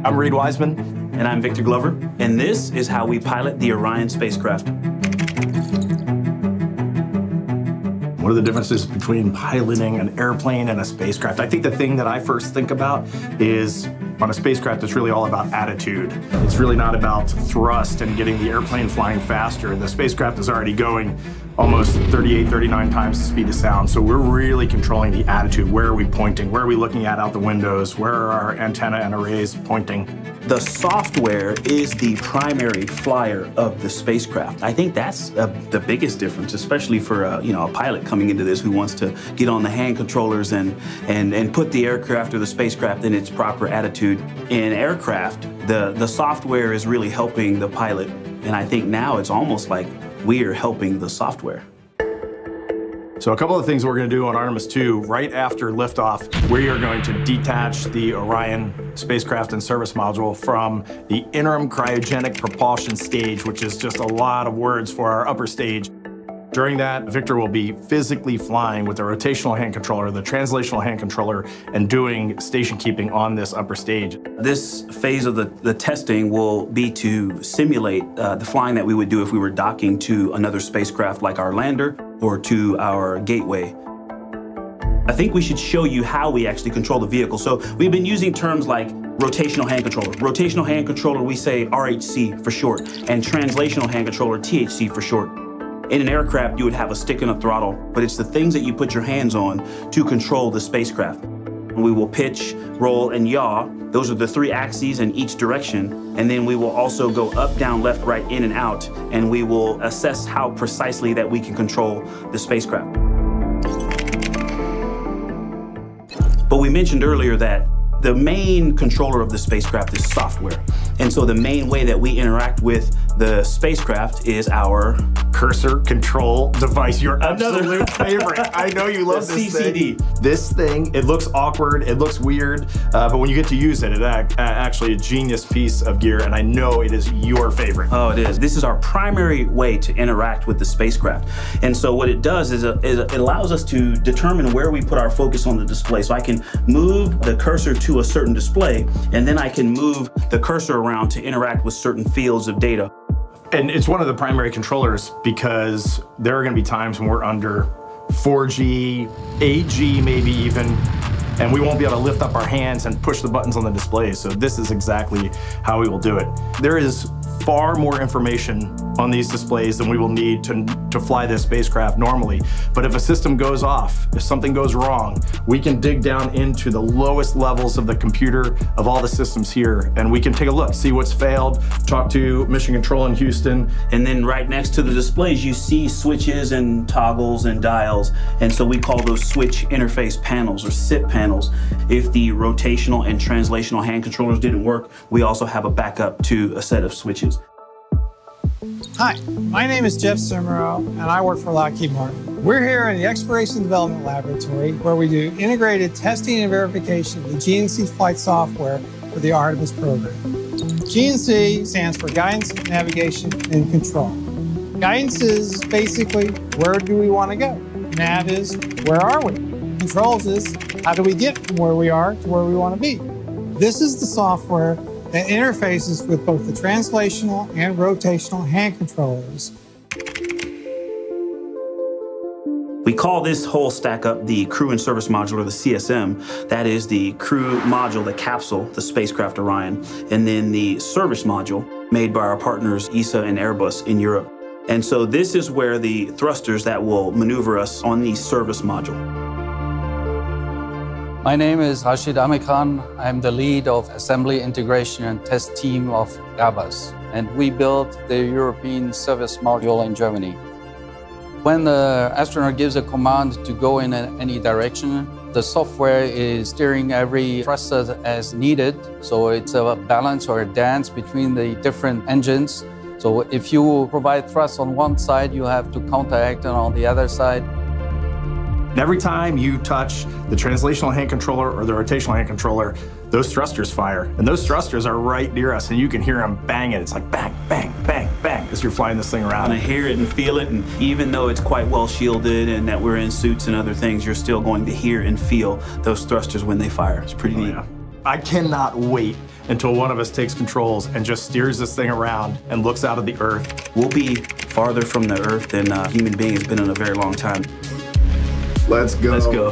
I'm Reed Wiseman. And I'm Victor Glover. And this is how we pilot the Orion spacecraft. What are the differences between piloting an airplane and a spacecraft? I think the thing that I first think about is on a spacecraft, it's really all about attitude. It's really not about thrust and getting the airplane flying faster. The spacecraft is already going almost 38, 39 times the speed of sound. So we're really controlling the attitude. Where are we pointing? Where are we looking at out the windows? Where are our antenna and arrays pointing? The software is the primary flyer of the spacecraft. I think that's the biggest difference, especially for a pilot coming into this who wants to get on the hand controllers and put the aircraft or the spacecraft in its proper attitude. In aircraft, the software is really helping the pilot. And I think now it's almost like we are helping the software. So a couple of things we're going to do on Artemis 2, right after liftoff, we are going to detach the Orion spacecraft and service module from the interim cryogenic propulsion stage, which is just a lot of words for our upper stage. During that, Victor will be physically flying with the rotational hand controller, the translational hand controller, and doing station keeping on this upper stage. This phase of the testing will be to simulate the flying that we would do if we were docking to another spacecraft like our lander or to our gateway. I think we should show you how we actually control the vehicle. So we've been using terms like rotational hand controller. Rotational hand controller, we say RHC for short, and translational hand controller, THC for short. In an aircraft, you would have a stick and a throttle, but it's the things that you put your hands on to control the spacecraft. We will pitch, roll, and yaw. Those are the three axes in each direction. And then we will also go up, down, left, right, in, and out, and we will assess how precisely that we can control the spacecraft. But we mentioned earlier that the main controller of the spacecraft is software. And so the main way that we interact with the spacecraft is our cursor control device, your absolute favorite. I know you love this CCD. thing. This thing, it looks awkward, it looks weird, but when you get to use it, it's actually a genius piece of gear, and I know it is your favorite. Oh, it is. This is our primary way to interact with the spacecraft. And so what it does is it allows us to determine where we put our focus on the display. So I can move the cursor to a certain display, and then I can move the cursor around to interact with certain fields of data. And it's one of the primary controllers because there are going to be times when we're under 4G, 8G maybe even, and we won't be able to lift up our hands and push the buttons on the display. So this is exactly how we will do it. There is far more information on these displays than we will need to fly this spacecraft normally. But if a system goes off, if something goes wrong, we can dig down into the lowest levels of the computer of all the systems here, and we can take a look, see what's failed, talk to Mission Control in Houston. And then right next to the displays, you see switches and toggles and dials. And so we call those switch interface panels or SIP panels. If the rotational and translational hand controllers didn't work, we also have a backup to a set of switches. Hi, my name is Jeff Simmerow, and I work for Lockheed Martin. We're here in the Exploration Development Laboratory, where we do integrated testing and verification of the GNC flight software for the Artemis program. GNC stands for Guidance, Navigation, and Control. Guidance is basically, where do we want to go? Nav is, where are we? Controls is, how do we get from where we are to where we want to be? This is the software that interfaces with both the translational and rotational hand controllers. We call this whole stack up the Crew and Service Module, or the CSM. That is the crew module, the capsule, the spacecraft Orion, and then the service module made by our partners ESA and Airbus in Europe. And so this is where the thrusters that will maneuver us on the service module. My name is Rashid Amikhan. I'm the lead of Assembly, Integration and Test team of Airbus, and we built the European service module in Germany. When the astronaut gives a command to go in any direction, the software is steering every thruster as needed, so it's a balance or a dance between the different engines. So if you provide thrust on one side, you have to counteract it on the other side. And every time you touch the translational hand controller or the rotational hand controller, those thrusters fire. And those thrusters are right near us, and you can hear them banging. It's like bang, bang, bang, bang as you're flying this thing around. And I hear it and feel it, and even though it's quite well shielded and that we're in suits and other things, you're still going to hear and feel those thrusters when they fire. It's pretty neat. Yeah. I cannot wait until one of us takes controls and just steers this thing around and looks out at the Earth. We'll be farther from the Earth than a human being has been in a very long time. Let's go. Let's go.